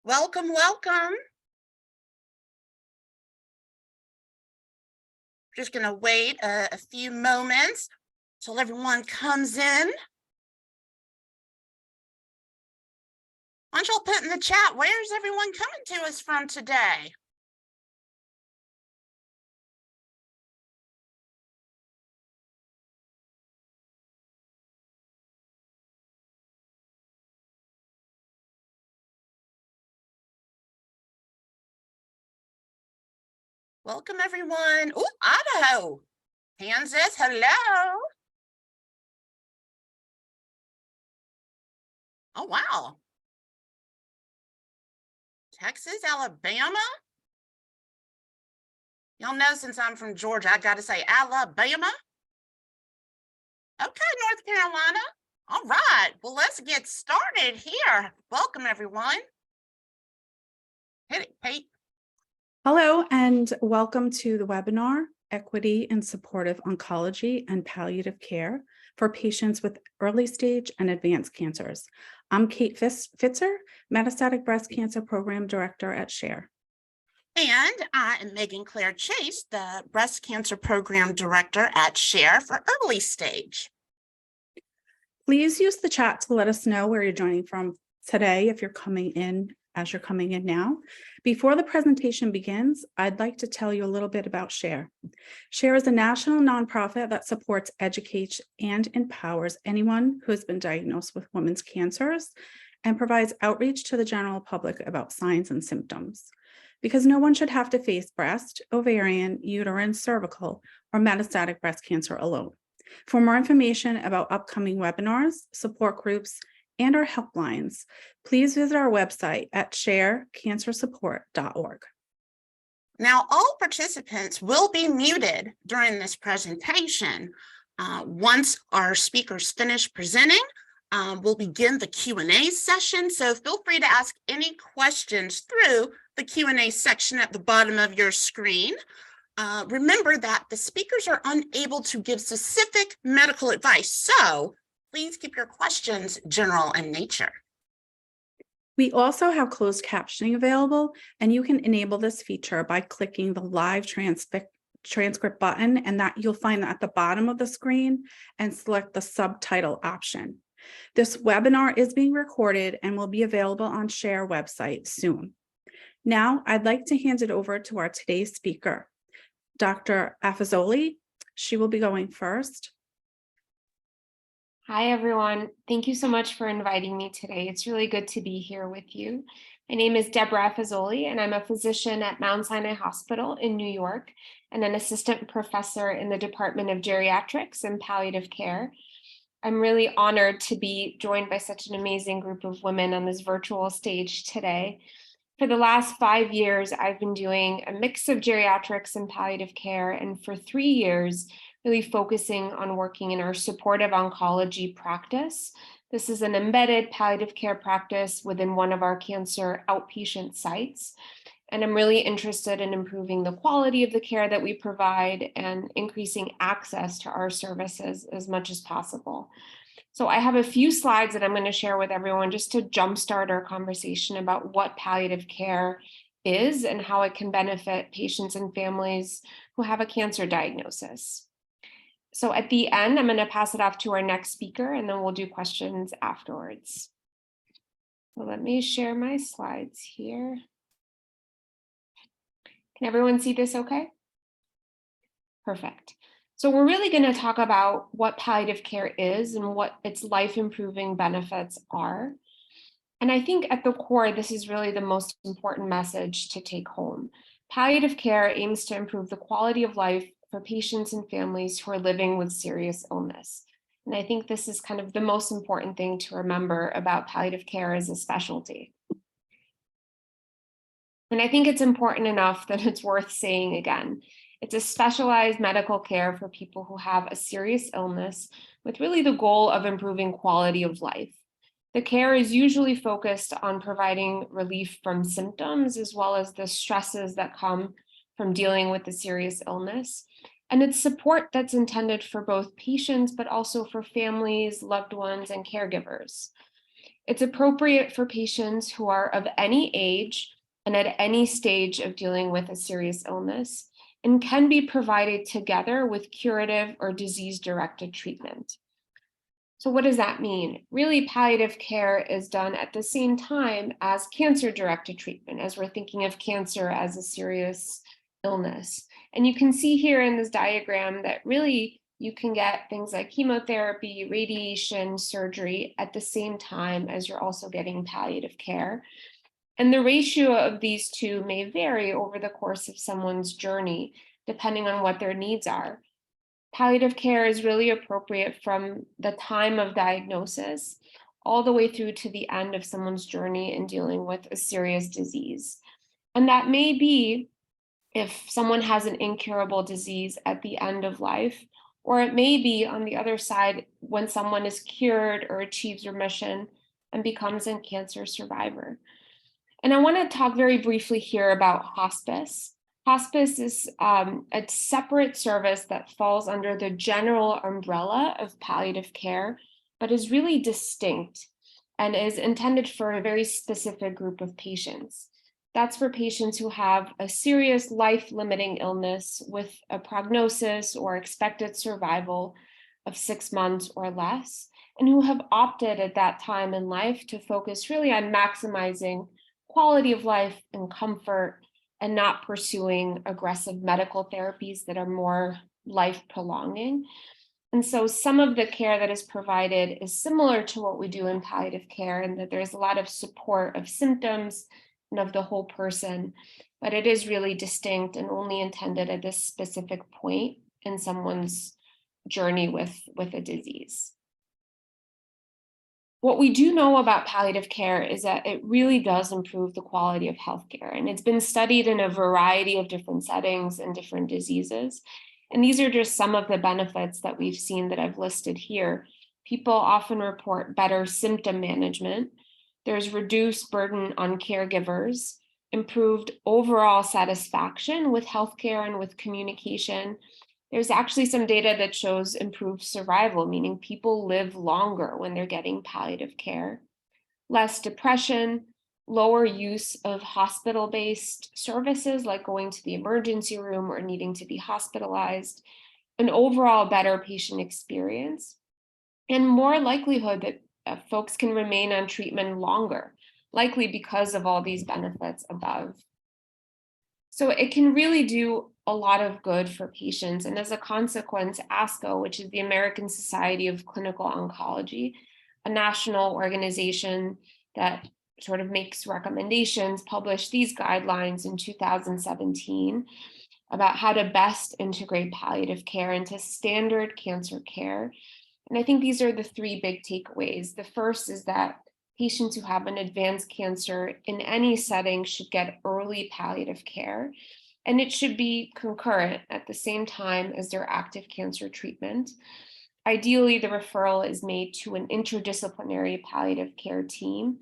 Welcome, welcome. Just going to wait a few moments till everyone comes in. Why don't y'all put in the chat, where's everyone coming to us from today? Welcome, everyone. Oh, Idaho. Kansas, hello. Oh, wow. Texas, Alabama. Y'all know since I'm from Georgia, I got to say Alabama. Okay, North Carolina. All right, well, let's get started here. Welcome, everyone. Hit it, Pete. Hello, and welcome to the webinar, Equity in Supportive Oncology and Palliative Care for Patients with Early Stage and Advanced Cancers. I'm Kate Fitzer, Metastatic Breast Cancer Program Director at SHARE. And I am Megan Claire Chase, the Breast Cancer Program Director at SHARE for Early Stage. Please use the chat to let us know where you're joining from today if you're coming in as you're coming in now. Before the presentation begins, I'd like to tell you a little bit about SHARE. SHARE is a national nonprofit that supports, educates, and empowers anyone who has been diagnosed with women's cancers and provides outreach to the general public about signs and symptoms. Because no one should have to face breast, ovarian, uterine, cervical, or metastatic breast cancer alone. For more information about upcoming webinars, support groups, and our helplines, please visit our website at sharecancersupport.org. Now, all participants will be muted during this presentation. Once our speakers finish presenting, we'll begin the Q&A session. So feel free to ask any questions through the Q&A section at the bottom of your screen. Remember that the speakers are unable to give specific medical advice, so please keep your questions general in nature. We also have closed captioning available, and you can enable this feature by clicking the live transcript button, and that you'll find that at the bottom of the screen, and select the subtitle option. This webinar is being recorded and will be available on SHARE website soon. Now, I'd like to hand it over to our today's speaker, Dr. Afzali. She will be going first. Hi, everyone. Thank you so much for inviting me today. It's really good to be here with you. My name is Deborah Afzali, and I'm a physician at Mount Sinai Hospital in New York and an assistant professor in the Department of Geriatrics and Palliative Care. I'm really honored to be joined by such an amazing group of women on this virtual stage today. For the last 5 years, I've been doing a mix of geriatrics and palliative care, and for 3 years, really focusing on working in our supportive oncology practice. This is an embedded palliative care practice within one of our cancer outpatient sites. And I'm really interested in improving the quality of the care that we provide and increasing access to our services as much as possible. So I have a few slides that I'm going to share with everyone just to jumpstart our conversation about what palliative care is and how it can benefit patients and families who have a cancer diagnosis. So at the end, I'm going to pass it off to our next speaker, and then we'll do questions afterwards. So let me share my slides here. Can everyone see this okay? Perfect. So we're really going to talk about what palliative care is and what its life-improving benefits are. And I think at the core, this is really the most important message to take home. Palliative care aims to improve the quality of life for patients and families who are living with serious illness. And I think this is kind of the most important thing to remember about palliative care as a specialty. And I think it's important enough that it's worth saying again. It's a specialized medical care for people who have a serious illness with really the goal of improving quality of life. The care is usually focused on providing relief from symptoms as well as the stresses that come from dealing with the serious illness. And it's support that's intended for both patients, but also for families, loved ones, and caregivers. It's appropriate for patients who are of any age and at any stage of dealing with a serious illness, and can be provided together with curative or disease-directed treatment. So what does that mean? Really, palliative care is done at the same time as cancer-directed treatment, as we're thinking of cancer as a serious illness. And you can see here in this diagram that really you can get things like chemotherapy, radiation, surgery at the same time as you're also getting palliative care. And the ratio of these two may vary over the course of someone's journey, depending on what their needs are. Palliative care is really appropriate from the time of diagnosis all the way through to the end of someone's journey in dealing with a serious disease. And that may be if someone has an incurable disease at the end of life, or it may be on the other side when someone is cured or achieves remission and becomes a cancer survivor. And I want to talk very briefly here about hospice. Hospice is a separate service that falls under the general umbrella of palliative care, but is really distinct and is intended for a very specific group of patients. That's for patients who have a serious life-limiting illness with a prognosis or expected survival of 6 months or less, and who have opted at that time in life to focus really on maximizing quality of life and comfort, and not pursuing aggressive medical therapies that are more life prolonging. And so some of the care that is provided is similar to what we do in palliative care, in that there's a lot of support of symptoms and of the whole person, but it is really distinct and only intended at this specific point in someone's journey with a disease. What we do know about palliative care is that it really does improve the quality of healthcare, and it's been studied in a variety of different settings and different diseases. And these are just some of the benefits that we've seen that I've listed here. People often report better symptom management. There's reduced burden on caregivers, improved overall satisfaction with healthcare and with communication. There's actually some data that shows improved survival, meaning people live longer when they're getting palliative care. Less depression, lower use of hospital-based services like going to the emergency room or needing to be hospitalized, an overall better patient experience, and more likelihood that folks can remain on treatment longer, likely because of all these benefits above. So it can really do a lot of good for patients. And as a consequence, ASCO, which is the American Society of Clinical Oncology, a national organization that sort of makes recommendations, published these guidelines in 2017 about how to best integrate palliative care into standard cancer care. And I think these are the three big takeaways. The first is that patients who have an advanced cancer in any setting should get early palliative care, and it should be concurrent at the same time as their active cancer treatment. Ideally, the referral is made to an interdisciplinary palliative care team,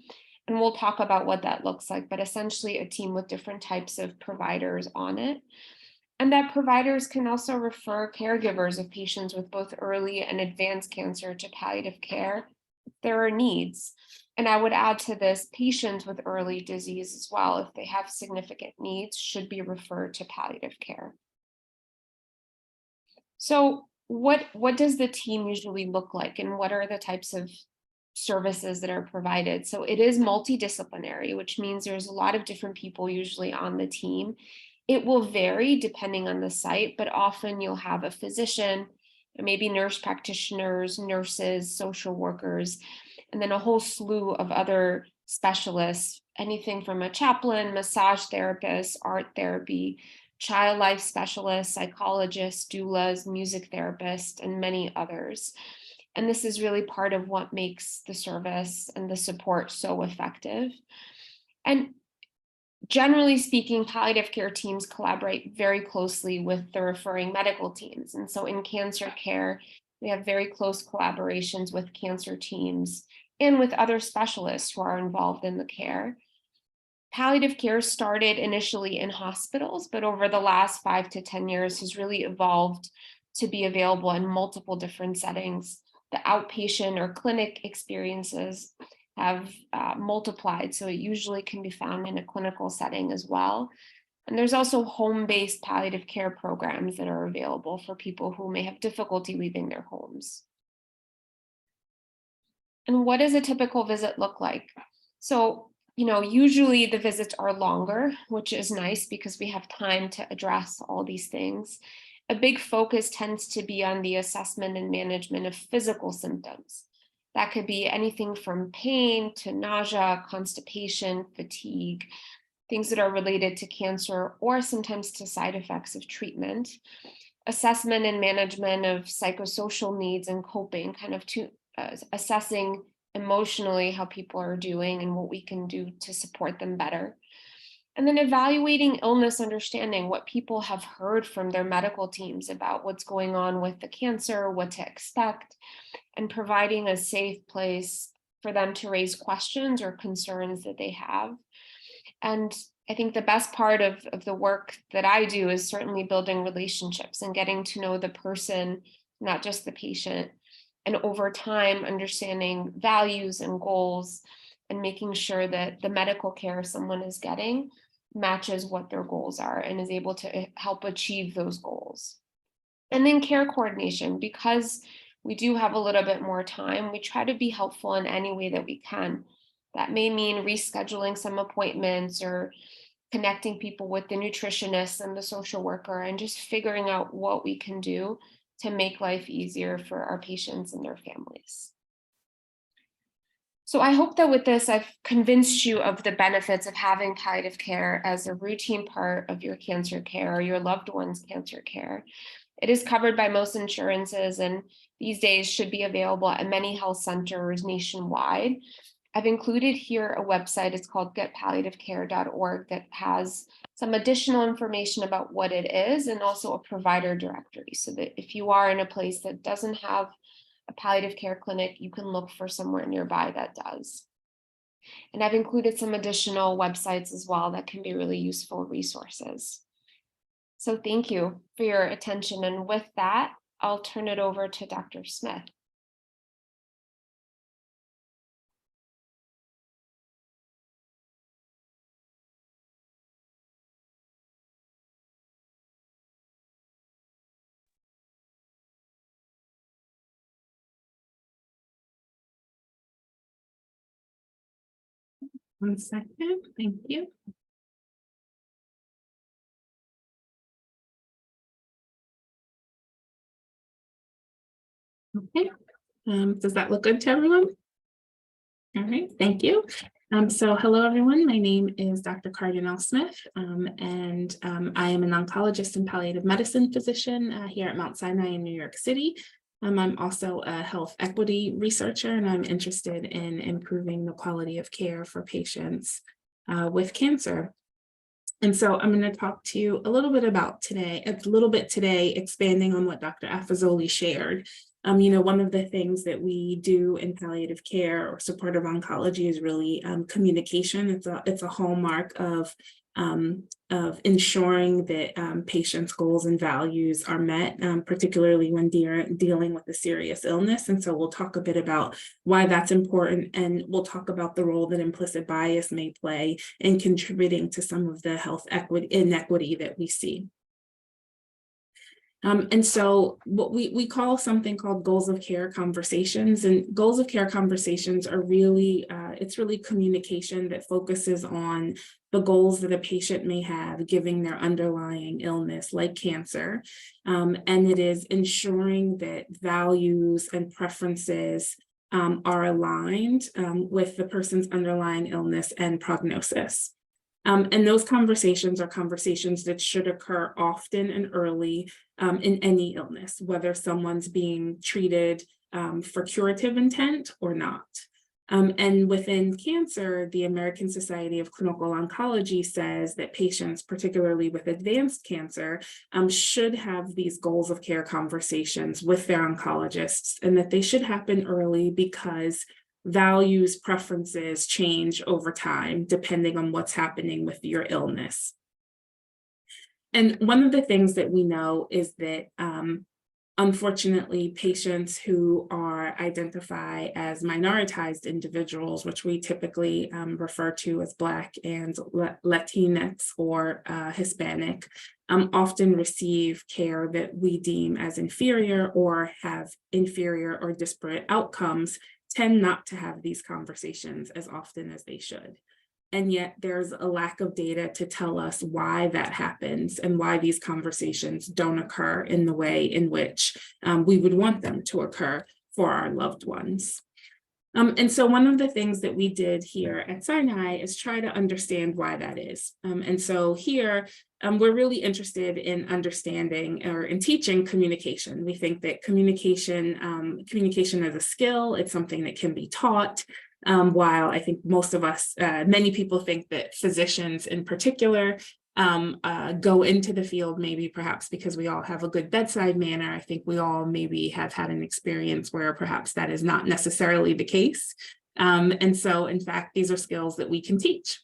and we'll talk about what that looks like, but essentially a team with different types of providers on it. And that providers can also refer caregivers of patients with both early and advanced cancer to palliative care if there are needs. And I would add to this, patients with early disease as well, if they have significant needs, should be referred to palliative care. So what does the team usually look like, and what are the types of services that are provided? So it is multidisciplinary, which means there's a lot of different people usually on the team. It will vary depending on the site, but often you'll have a physician, maybe nurse practitioners, nurses, social workers, and then a whole slew of other specialists, anything from a chaplain, massage therapist, art therapy, child life specialists, psychologists, doulas, music therapists, and many others. And this is really part of what makes the service and the support so effective. And generally speaking, palliative care teams collaborate very closely with the referring medical teams. And so in cancer care, we have very close collaborations with cancer teams and with other specialists who are involved in the care. Palliative care started initially in hospitals, but over the last 5 to 10 years has really evolved to be available in multiple different settings. The outpatient or clinic experiences have multiplied. So it usually can be found in a clinical setting as well. And there's also home-based palliative care programs that are available for people who may have difficulty leaving their homes. And what does a typical visit look like? So, usually the visits are longer, which is nice because we have time to address all these things. A big focus tends to be on the assessment and management of physical symptoms. That could be anything from pain to nausea, constipation, fatigue, things that are related to cancer or sometimes to side effects of treatment. Assessment and management of psychosocial needs and coping, kind of assessing emotionally how people are doing and what we can do to support them better. And then evaluating illness understanding, what people have heard from their medical teams about what's going on with the cancer, what to expect, and providing a safe place for them to raise questions or concerns that they have. And I think the best part of the work that I do is certainly building relationships and getting to know the person, not just the patient. And over time, understanding values and goals and making sure that the medical care someone is getting matches what their goals are and is able to help achieve those goals. And then care coordination, because we do have a little bit more time, we try to be helpful in any way that we can. That may mean rescheduling some appointments or connecting people with the nutritionist and the social worker and just figuring out what we can do to make life easier for our patients and their families. So I hope that with this, I've convinced you of the benefits of having palliative care as a routine part of your cancer care or your loved one's cancer care. It is covered by most insurances and these days should be available at many health centers nationwide. I've included here a website, it's called getpalliativecare.org, that has some additional information about what it is and also a provider directory so that if you are in a place that doesn't have a palliative care clinic, you can look for somewhere nearby that does. And I've included some additional websites as well that can be really useful resources. So thank you for your attention. And with that, I'll turn it over to Dr. Smith. One second, thank you. Okay, does that look good to everyone? All right, thank you. So hello, everyone. My name is Dr. Cardinal Smith, and I am an oncologist and palliative medicine physician here at Mount Sinai in New York City. I'm also a health equity researcher, and I'm interested in improving the quality of care for patients with cancer. And so I'm going to talk to you a little bit today, expanding on what Dr. Afzali shared. One of the things that we do in palliative care or supportive oncology is really communication. It's a hallmark of ensuring that patients' goals and values are met, particularly when dealing with a serious illness. And so we'll talk a bit about why that's important, and we'll talk about the role that implicit bias may play in contributing to some of the health inequity that we see. And so what we call something called goals of care conversations, and goals of care conversations are really, it's really communication that focuses on the goals that a patient may have given their underlying illness like cancer. And it is ensuring that values and preferences are aligned with the person's underlying illness and prognosis. And those conversations are conversations that should occur often and early in any illness, whether someone's being treated for curative intent or not. And within cancer, the American Society of Clinical Oncology says that patients, particularly with advanced cancer, should have these goals of care conversations with their oncologists, and that they should happen early because values, preferences change over time, depending on what's happening with your illness. And one of the things that we know is that Unfortunately, patients who are identified as minoritized individuals, which we typically refer to as Black and Latinx or Hispanic, often receive care that we deem as inferior or have inferior or disparate outcomes, tend not to have these conversations as often as they should. And yet there's a lack of data to tell us why that happens and why these conversations don't occur in the way in which we would want them to occur for our loved ones. And so one of the things that we did here at Sinai is try to understand why that is. And so here, we're really interested in understanding or in teaching communication. We think that communication is a skill. It's something that can be taught. While I think most of us, many people think that physicians in particular go into the field, maybe perhaps because we all have a good bedside manner. I think we all maybe have had an experience where perhaps that is not necessarily the case. And so, in fact, these are skills that we can teach.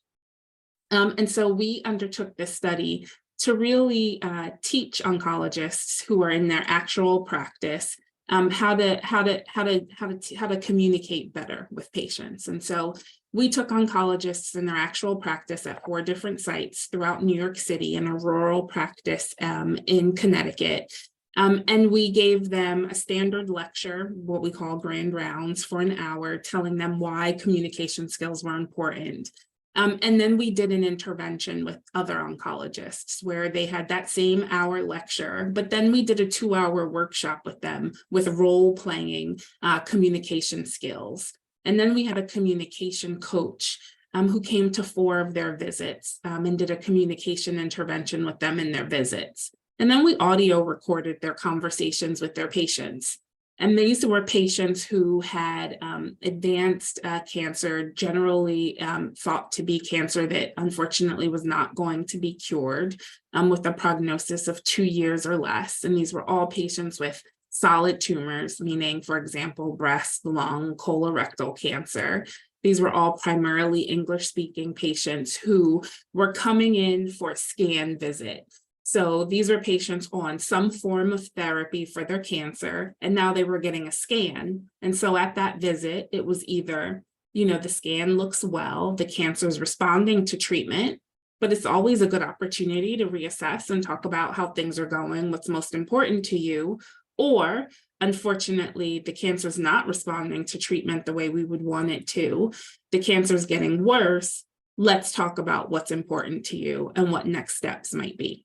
And so we undertook this study to really teach oncologists who are in their actual practice how to communicate better with patients. And so we took oncologists in their actual practice at 4 different sites throughout New York City in a rural practice in Connecticut. And we gave them a standard lecture, what we call grand rounds, for an hour, telling them why communication skills were important. And then we did an intervention with other oncologists where they had that same hour lecture, but then we did a 2-hour workshop with them with role-playing communication skills. And then we had a communication coach who came to 4 of their visits and did a communication intervention with them in their visits. And then we audio recorded their conversations with their patients. And these were patients who had advanced cancer, generally thought to be cancer that unfortunately was not going to be cured, with a prognosis of 2 years or less. And these were all patients with solid tumors, meaning, for example, breast, lung, colorectal cancer. These were all primarily English-speaking patients who were coming in for a scan visit. So these are patients on some form of therapy for their cancer, and now they were getting a scan. And so at that visit, it was either, the scan looks well, the cancer is responding to treatment, but it's always a good opportunity to reassess and talk about how things are going, what's most important to you. Or unfortunately, the cancer is not responding to treatment the way we would want it to. The cancer is getting worse. Let's talk about what's important to you and what next steps might be.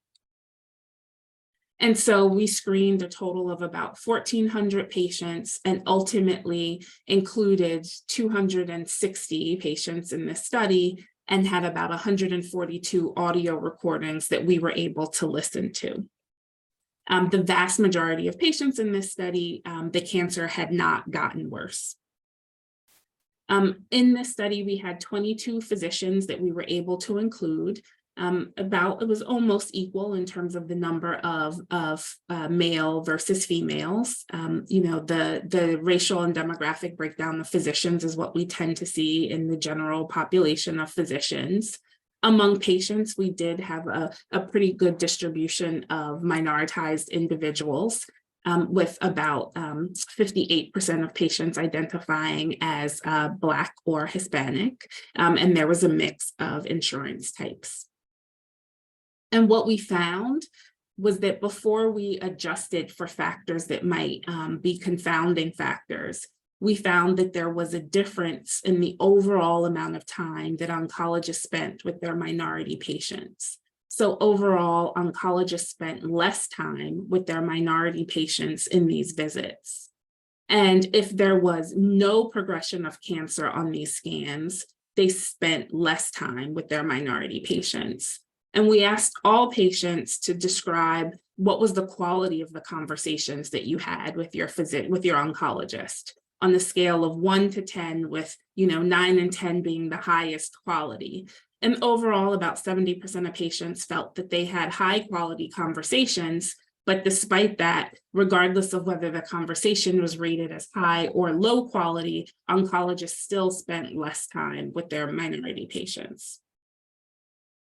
And so we screened a total of about 1,400 patients and ultimately included 260 patients in this study and had about 142 audio recordings that we were able to listen to. The vast majority of patients in this study, the cancer had not gotten worse. In this study, we had 22 physicians that we were able to include. It was almost equal in terms of the number of male versus females. The racial and demographic breakdown of physicians is what we tend to see in the general population of physicians. Among patients, we did have a pretty good distribution of minoritized individuals, with about 58% of patients identifying as Black or Hispanic, and there was a mix of insurance types. And what we found was that before we adjusted for factors that might be confounding factors, we found that there was a difference in the overall amount of time that oncologists spent with their minority patients. So overall, oncologists spent less time with their minority patients in these visits. And if there was no progression of cancer on these scans, they spent less time with their minority patients. And we asked all patients to describe what was the quality of the conversations that you had with your oncologist on the scale of 1 to 10, with 9 and 10 being the highest quality. And overall, about 70% of patients felt that they had high quality conversations, but despite that, regardless of whether the conversation was rated as high or low quality, oncologists still spent less time with their minority patients.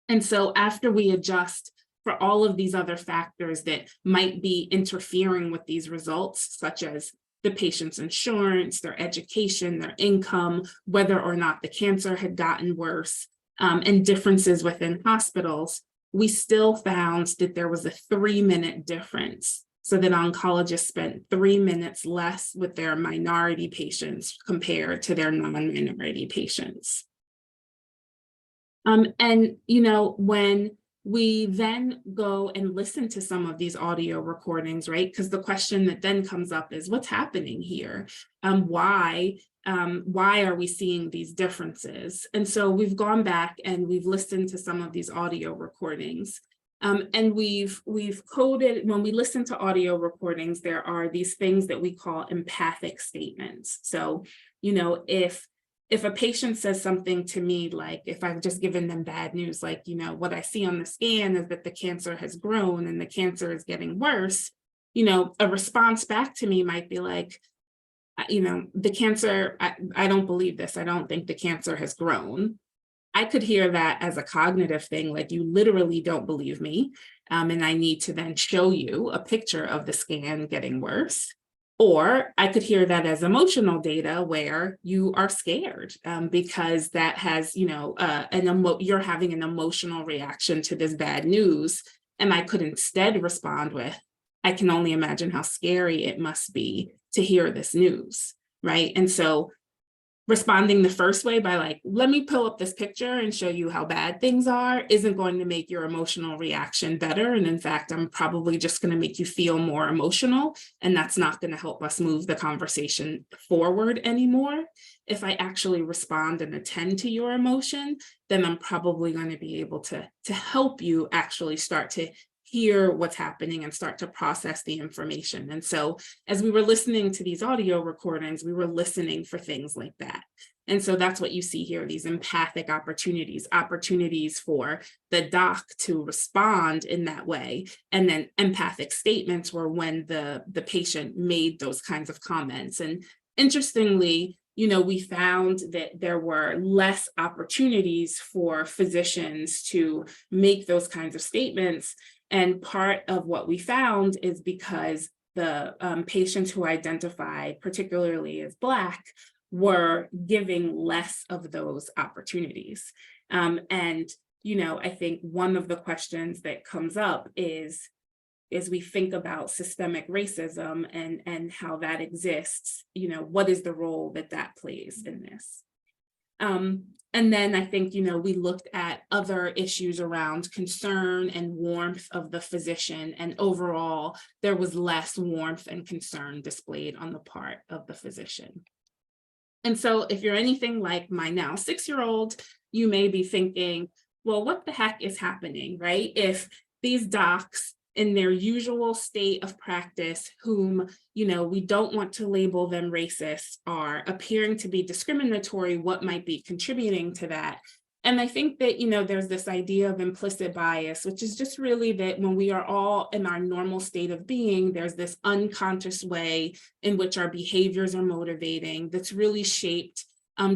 And so after we adjust for all of these other factors that might be interfering with these results, such as the patient's insurance, their education, their income, whether or not the cancer had gotten worse, and differences within hospitals, we still found that there was a 3-minute difference. So that oncologists spent 3 minutes less with their minority patients compared to their non-minority patients. And, you know, when we then go and listen to some of these audio recordings, right? Because the question that then comes up is, what's happening here? Why are we seeing these differences? And so we've gone back and we've listened to some of these audio recordings. And we've coded, when we listen to audio recordings, there are these things that we call empathic statements. So, you know, if a patient says something to me, like if I've just given them bad news, like, you know, what I see on the scan is that the cancer has grown and the cancer is getting worse, you know, a response back to me might be like, you know, the cancer, I don't believe this. I don't think the cancer has grown. I could hear that as a cognitive thing, like you literally don't believe me, and I need to then show you a picture of the scan getting worse. Or I could hear that as emotional data where you are scared because that has, you know, you're having an emotional reaction to this bad news. And I could instead respond with, I can only imagine how scary it must be to hear this news, right? And so responding the first way by like, let me pull up this picture and show you how bad things are isn't going to make your emotional reaction better. And in fact, I'm probably just going to make you feel more emotional. And that's not going to help us move the conversation forward anymore. If I actually respond and attend to your emotion, then I'm probably going to be able to help you actually start to hear what's happening and start to process the information. And so as we were listening to these audio recordings, we were listening for things like that. And so that's what you see here, these empathic opportunities for the doc to respond in that way. And then empathic statements were when the patient made those kinds of comments. And interestingly, you know, we found that there were less opportunities for physicians to make those kinds of statements. And part of what we found is because the patients who identify particularly as Black were giving less of those opportunities. And, you know, I think one of the questions that comes up is we think about systemic racism and how that exists, you know, what is the role that plays in this? And then I think, you know, we looked at other issues around concern and warmth of the physician, and overall, there was less warmth and concern displayed on the part of the physician. And so if you're anything like my now 6-year-old, you may be thinking, well, what the heck is happening, right? If these docs in their usual state of practice, whom, you know, we don't want to label them racist, are appearing to be discriminatory, what might be contributing to that? And I think that, you know, there's this idea of implicit bias, which is just really that when we are all in our normal state of being, there's this unconscious way in which our behaviors are motivating that's really shaped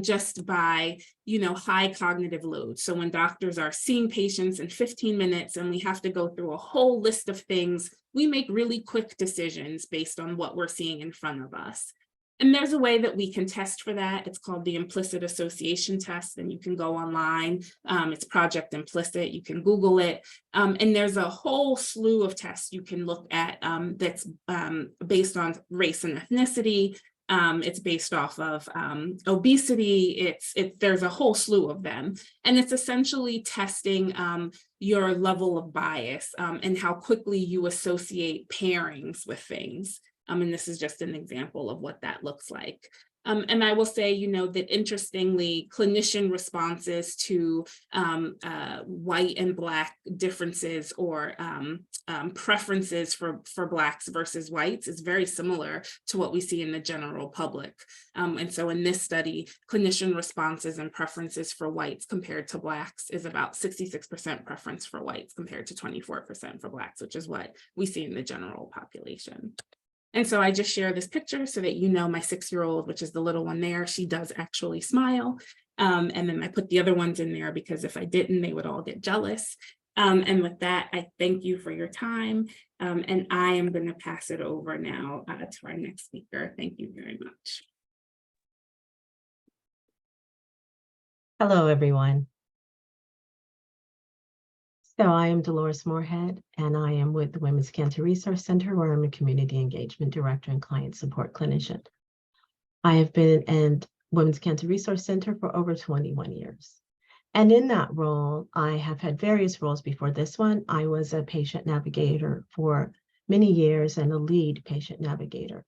just by, you know, high cognitive load. So when doctors are seeing patients in 15 minutes and we have to go through a whole list of things, we make really quick decisions based on what we're seeing in front of us. And there's a way that we can test for that. It's called the implicit association test, and you can go online. It's Project Implicit. You can Google it. And there's a whole slew of tests you can look at that's based on race and ethnicity. It's based off of obesity. There's a whole slew of them. And it's essentially testing your level of bias and how quickly you associate pairings with things. And this is just an example of what that looks like. And I will say, you know, that interestingly, clinician responses to white and Black differences or preferences for Blacks versus whites is very similar to what we see in the general public. And so in this study, clinician responses and preferences for whites compared to Blacks is about 66% preference for whites compared to 24% for Blacks, which is what we see in the general population. And so I just share this picture so that you know my 6-year-old, which is the little one there, she does actually smile. And then I put the other ones in there because if I didn't, they would all get jealous. And with that, I thank you for your time. And I am going to pass it over now to our next speaker. Thank you very much. Hello, everyone. So I am Dolores Moorhead, and I am with the Women's Cancer Resource Center, where I'm a community engagement director and client support clinician. I have been in Women's Cancer Resource Center for over 21 years. And in that role, I have had various roles before this one. I was a patient navigator for many years and a lead patient navigator.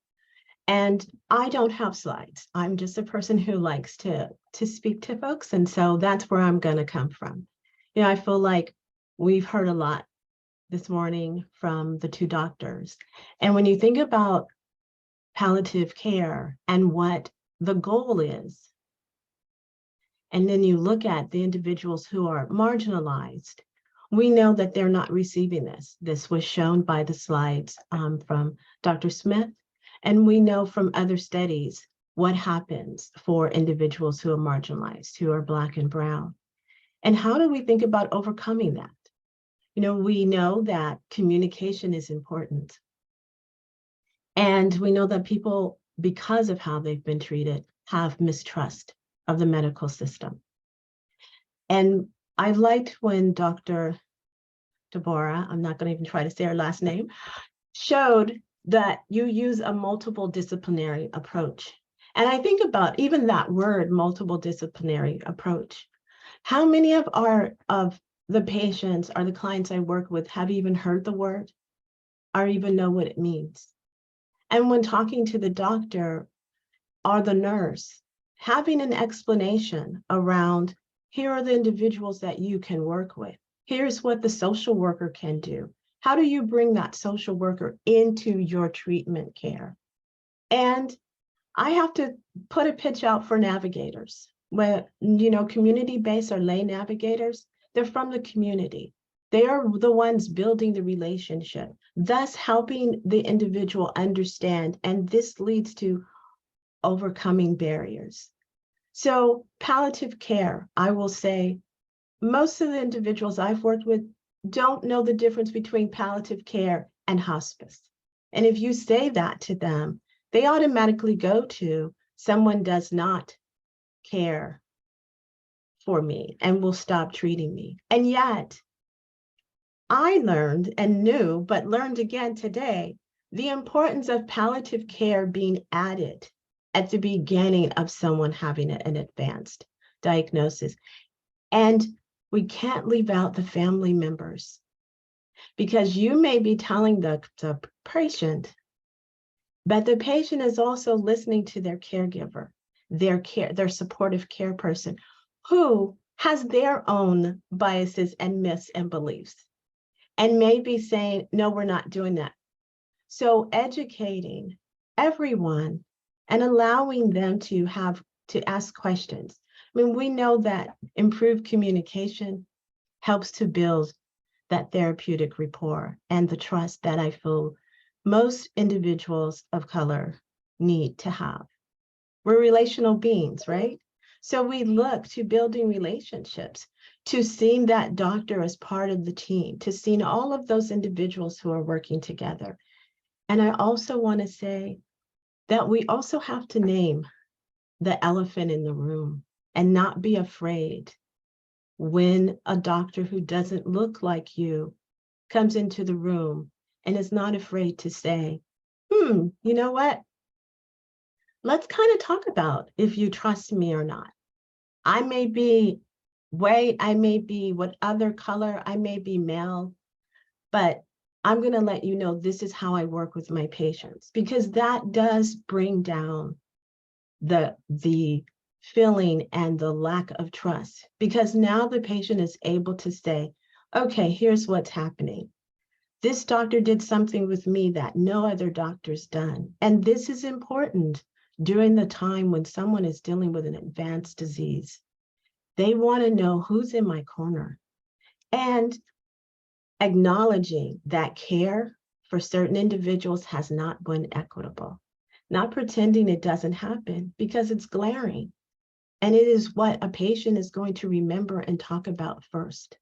And I don't have slides. I'm just a person who likes to speak to folks. And so that's where I'm going to come from. You know, I feel like we've heard a lot this morning from the two doctors. And when you think about palliative care and what the goal is, and then you look at the individuals who are marginalized, we know that they're not receiving this. This was shown by the slides from Dr. Smith. And we know from other studies what happens for individuals who are marginalized, who are Black and Brown. And how do we think about overcoming that? You know, we know that communication is important. And we know that people, because of how they've been treated, have mistrust of the medical system. And I liked when Dr. Deborah, I'm not going to even try to say her last name, showed that you use a multiple disciplinary approach. And I think about even that word, multiple disciplinary approach. How many of the patients or the clients I work with have even heard the word or even know what it means? And when talking to the doctor or the nurse, having an explanation around, here are the individuals that you can work with. Here's what the social worker can do. How do you bring that social worker into your treatment care? And I have to put a pitch out for navigators. Where, you know, community-based or lay navigators, they're from the community. They are the ones building the relationship, thus helping the individual understand. And this leads to overcoming barriers. So palliative care, I will say, most of the individuals I've worked with don't know the difference between palliative care and hospice. And if you say that to them, they automatically go to someone does not care for me and will stop treating me. And yet, I learned and knew, but learned again today, the importance of palliative care being added at the beginning of someone having an advanced diagnosis. And we can't leave out the family members, because you may be telling the patient, but the patient is also listening to their caregiver, their supportive care person, who has their own biases and myths and beliefs, and may be saying, no, we're not doing that. So educating everyone and allowing them to ask questions. I mean, we know that improved communication helps to build that therapeutic rapport and the trust that I feel most individuals of color need to have. We're relational beings, right? So we look to building relationships, to seeing that doctor as part of the team, to seeing all of those individuals who are working together. And I also want to say that we also have to name the elephant in the room and not be afraid when a doctor who doesn't look like you comes into the room and is not afraid to say, you know what? Let's kind of talk about if you trust me or not. I may be white, I may be what other color, I may be male, but I'm going to let you know this is how I work with my patients, because that does bring down the feeling and the lack of trust, because now the patient is able to say, okay, here's what's happening. This doctor did something with me that no other doctor's done. And this is important during the time when someone is dealing with an advanced disease. They want to know who's in my corner. And acknowledging that care for certain individuals has not been equitable. Not pretending it doesn't happen, because it's glaring. And it is what a patient is going to remember and talk about first.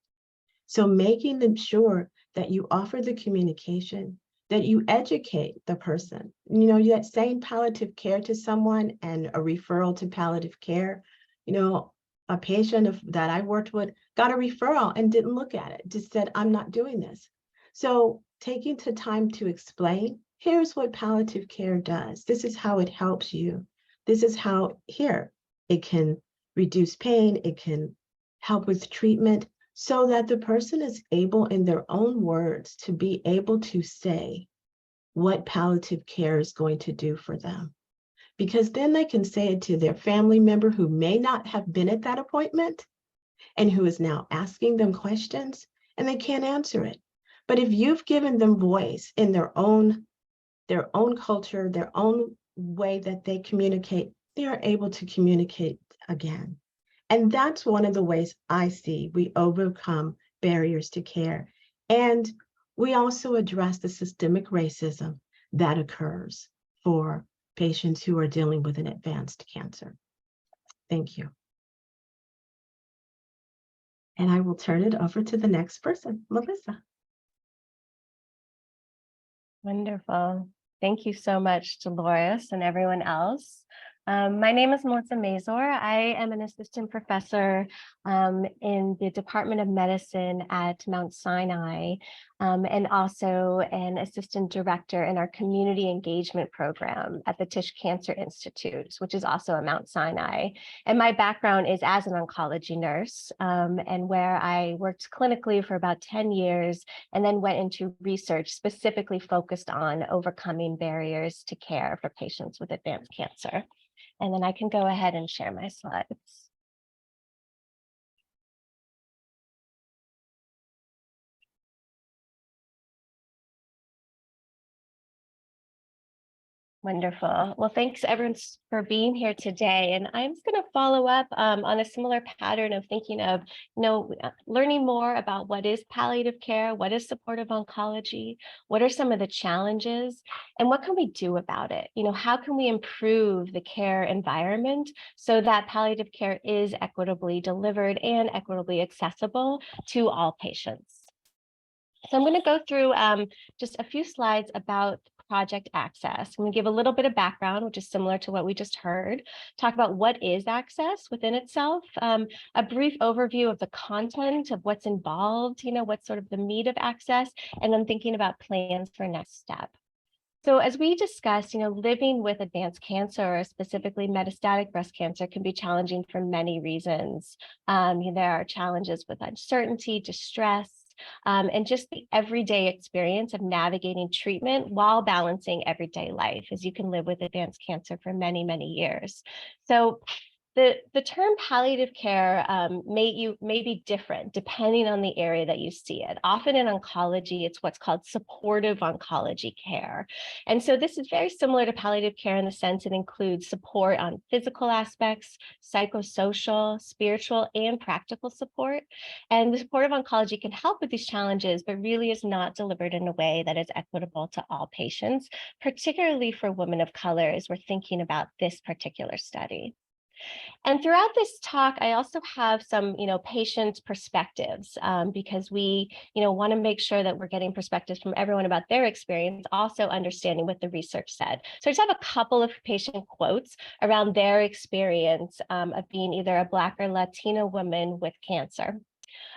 So making them sure that you offer the communication, that you educate the person. You know, that saying palliative care to someone and a referral to palliative care, you know, a patient that I worked with got a referral and didn't look at it, just said, I'm not doing this. So taking the time to explain, here's what palliative care does. This is how it helps you. This is how, here, it can reduce pain, it can help with treatment, so that the person is able in their own words to be able to say what palliative care is going to do for them. Because then they can say it to their family member who may not have been at that appointment and who is now asking them questions and they can't answer it. But if you've given them voice in their own culture, their own way that they communicate, they are able to communicate again. And that's one of the ways I see we overcome barriers to care. And we also address the systemic racism that occurs for patients who are dealing with an advanced cancer. Thank you. And I will turn it over to the next person, Melissa. Wonderful. Thank you so much, Dolores and everyone else. My name is Melissa Mazur. I am an assistant professor in the Department of Medicine at Mount Sinai, and also an assistant director in our community engagement program at the Tisch Cancer Institute, which is also at Mount Sinai. And my background is as an oncology nurse, and where I worked clinically for about 10 years and then went into research specifically focused on overcoming barriers to care for patients with advanced cancer. And then I can go ahead and share my slides. Wonderful. Well, thanks everyone for being here today. And I'm just going to follow up on a similar pattern of thinking of, learning more about what is palliative care, what is supportive oncology, what are some of the challenges, and what can we do about it? How can we improve the care environment so that palliative care is equitably delivered and equitably accessible to all patients? So I'm going to go through just a few slides about project access. I'm going to give a little bit of background, which is similar to what we just heard, talk about what is access within itself, a brief overview of the content of what's involved, what's sort of the meat of access, and then thinking about plans for next step. So as we discussed, living with advanced cancer, or specifically metastatic breast cancer, can be challenging for many reasons. There are challenges with uncertainty, distress, and just the everyday experience of navigating treatment while balancing everyday life, as you can live with advanced cancer for many, many years. So the term palliative care may be different depending on the area that you see it. Often in oncology, it's what's called supportive oncology care. And so this is very similar to palliative care in the sense it includes support on physical aspects, psychosocial, spiritual, and practical support. And the supportive oncology can help with these challenges, but really is not delivered in a way that is equitable to all patients, particularly for women of color, as we're thinking about this particular study. And throughout this talk, I also have some, patient perspectives because we, want to make sure that we're getting perspectives from everyone about their experience, also understanding what the research said. So I just have a couple of patient quotes around their experience of being either a Black or Latino woman with cancer.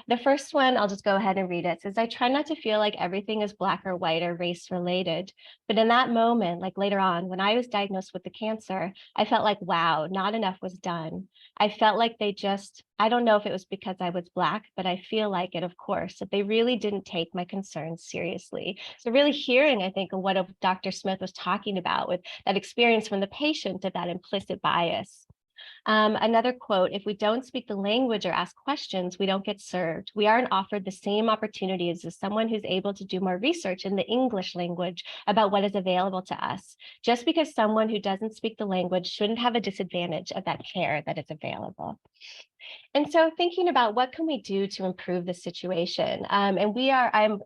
The first one, I'll just go ahead and read it. It says, I try not to feel like everything is Black or white or race related. But in that moment, like later on, when I was diagnosed with the cancer, I felt like, wow, not enough was done. I felt like I don't know if it was because I was Black, but I feel like it, of course, that they really didn't take my concerns seriously. So really hearing, I think, of what Dr. Smith was talking about with that experience from the patient of that implicit bias. Another quote, if we don't speak the language or ask questions, we don't get served. We aren't offered the same opportunities as someone who's able to do more research in the English language about what is available to us. Just because someone who doesn't speak the language shouldn't have a disadvantage of that care that is available. And so thinking about what can we do to improve the situation? I'm in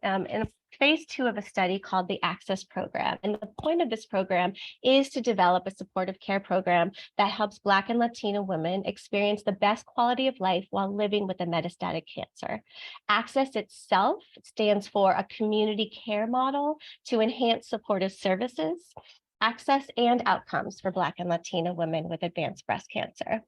a phase 2 of a study called the Access Program. And the point of this program is to develop a supportive care program that helps Black and Latino women experience the best quality of life while living with a metastatic cancer. Access itself stands for a community care model to enhance supportive services, access, and outcomes for Black and Latino women with advanced breast cancer.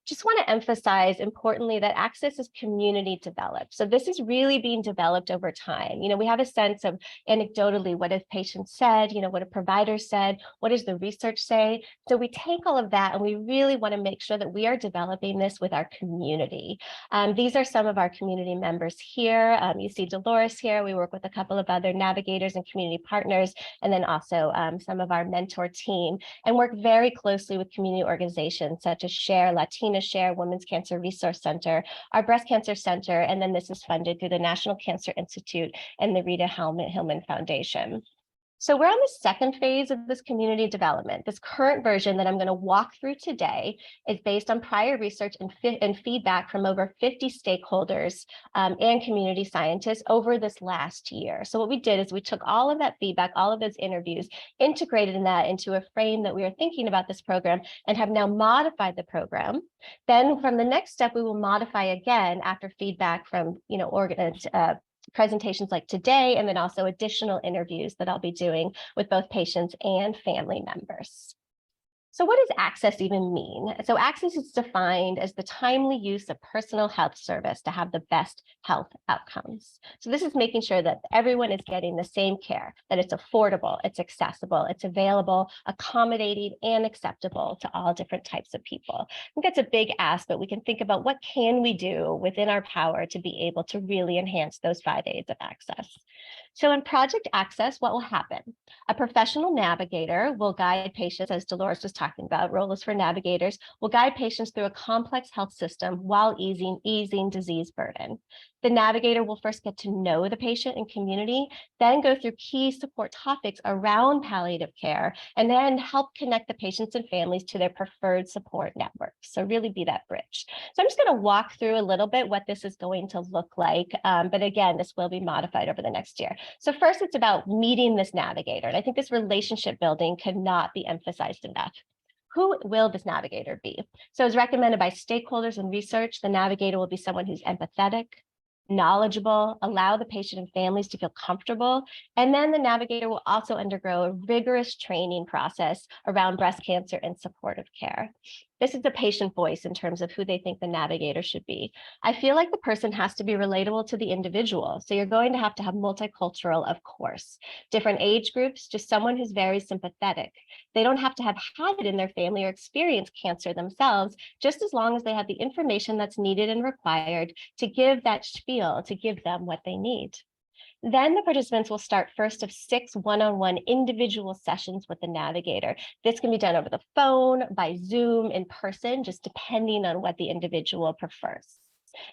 Just want to emphasize importantly that access is community developed. So this is really being developed over time. We have a sense of anecdotally, what have patients said, what have providers said, what does the research say? So we take all of that and we really want to make sure that we are developing this with our community. These are some of our community members here. You see Dolores here. We work with a couple of other navigators and community partners, and then also some of our mentor team, and work very closely with community organizations such as Share, Latina Share, Women's Cancer Resource Center, our Breast Cancer Center, and then this is funded through the National Cancer Institute and the Rita Hillman Foundation. So we're on the second phase of this community development. This current version that I'm going to walk through today is based on prior research and feedback from over 50 stakeholders and community scientists over this last year. So what we did is we took all of that feedback, all of those interviews, integrated that into a frame that we are thinking about this program, and have now modified the program. Then from the next step, we will modify again after feedback from presentations like today, and then also additional interviews that I'll be doing with both patients and family members. So what does access even mean? So access is defined as the timely use of personal health service to have the best health outcomes. So this is making sure that everyone is getting the same care, that it's affordable, it's accessible, it's available, accommodating, and acceptable to all different types of people. I think that's a big ask, but we can think about what can we do within our power to be able to really enhance those 5 A's of access. So in Project Access, what will happen? A professional navigator will guide patients, as Dolores was talking about, role is for navigators, will guide patients through a complex health system while easing disease burden. The navigator will first get to know the patient and community, then go through key support topics around palliative care, and then help connect the patients and families to their preferred support networks. So really be that bridge. So I'm just going to walk through a little bit what this is going to look like. But again, this will be modified over the next year. So first, it's about meeting this navigator. And I think this relationship building cannot be emphasized enough. Who will this navigator be? So as recommended by stakeholders and research, the navigator will be someone who's empathetic, knowledgeable, allow the patient and families to feel comfortable. And then the navigator will also undergo a rigorous training process around breast cancer and supportive care. This is the patient voice in terms of who they think the navigator should be. I feel like the person has to be relatable to the individual. So you're going to have multicultural, of course, different age groups, just someone who's very sympathetic. They don't have to have had it in their family or experienced cancer themselves, just as long as they have the information that's needed and required to give that spiel, to give them what they need. Then the participants will start first of 6 one-on-one individual sessions with the navigator. This can be done over the phone, by Zoom, in person, just depending on what the individual prefers.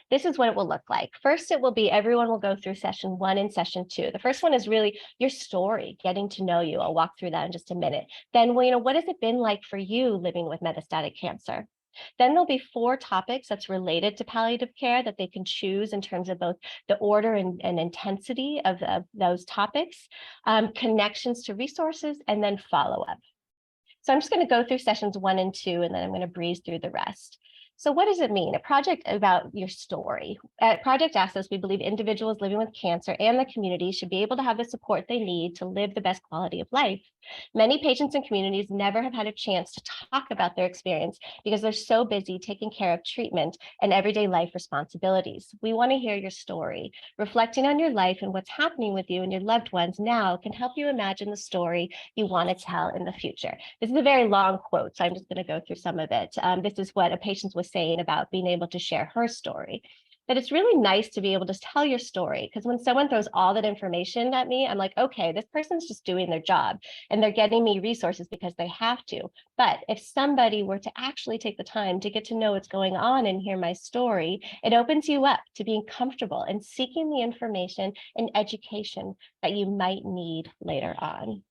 This is what it will look like. First, it will be everyone will go through session 1 and session 2. The first one is really your story, getting to know you. I'll walk through that in just a minute. Then, what has it been like for you living with metastatic cancer? Then there'll be 4 topics that's related to palliative care that they can choose in terms of both the order and intensity of those topics, connections to resources, and then follow-up. So I'm just going to go through sessions 1 and 2, and then I'm going to breeze through the rest. So what does it mean? A project about your story. At Project Access, we believe individuals living with cancer and the community should be able to have the support they need to live the best quality of life. Many patients and communities never have had a chance to talk about their experience because they're so busy taking care of treatment and everyday life responsibilities. We want to hear your story. Reflecting on your life and what's happening with you and your loved ones now can help you imagine the story you want to tell in the future. This is a very long quote, so I'm just going to go through some of it. This is what a patient was saying about being able to share her story. That it's really nice to be able to tell your story, because when someone throws all that information at me, I'm like, okay, this person's just doing their job and they're getting me resources because they have to. But if somebody were to actually take the time to get to know what's going on and hear my story, it opens you up to being comfortable and seeking the information and education that you might need later on.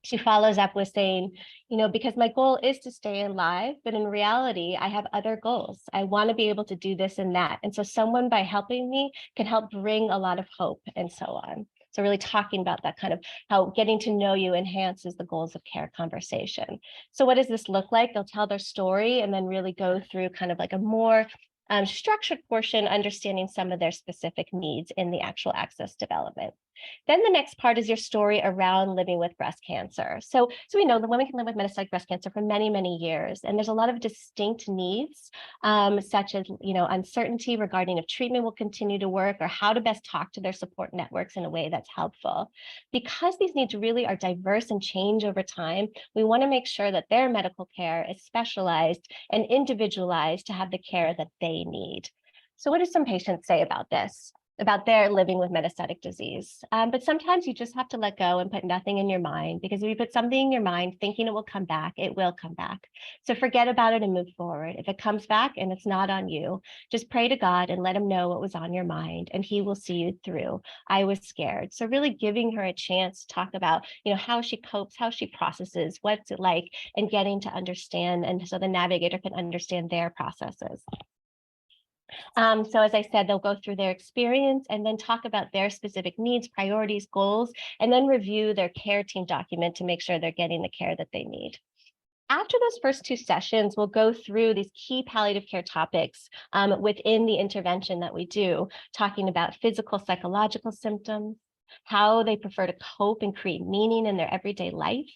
She follows up with saying, because my goal is to stay alive, but in reality, I have other goals. I want to be able to do this and that. And so someone by helping me can help bring a lot of hope and so on. So really talking about that kind of how getting to know you enhances the goals of care conversation. So what does this look like? They'll tell their story and then really go through kind of like a more structured portion, understanding some of their specific needs in the actual access development. Then the next part is your story around living with breast cancer. So we know that women can live with metastatic breast cancer for many, many years, and there's a lot of distinct needs, such as uncertainty regarding if treatment will continue to work or how to best talk to their support networks in a way that's helpful. Because these needs really are diverse and change over time, we want to make sure that their medical care is specialized and individualized to have the care that they need. So what do some patients say about this? About their living with metastatic disease. But sometimes you just have to let go and put nothing in your mind, because if you put something in your mind thinking it will come back, it will come back. So forget about it and move forward. If it comes back and it's not on you, just pray to God and let him know what was on your mind, and he will see you through. I was scared. So really giving her a chance to talk about, how she copes, how she processes, what's it like, and getting to understand, and so the navigator can understand their processes. So as I said, they'll go through their experience and then talk about their specific needs, priorities, goals, and then review their care team document to make sure they're getting the care that they need. After those first two sessions, we'll go through these key palliative care topics within the intervention that we do, talking about physical, psychological symptoms, how they prefer to cope and create meaning in their everyday life,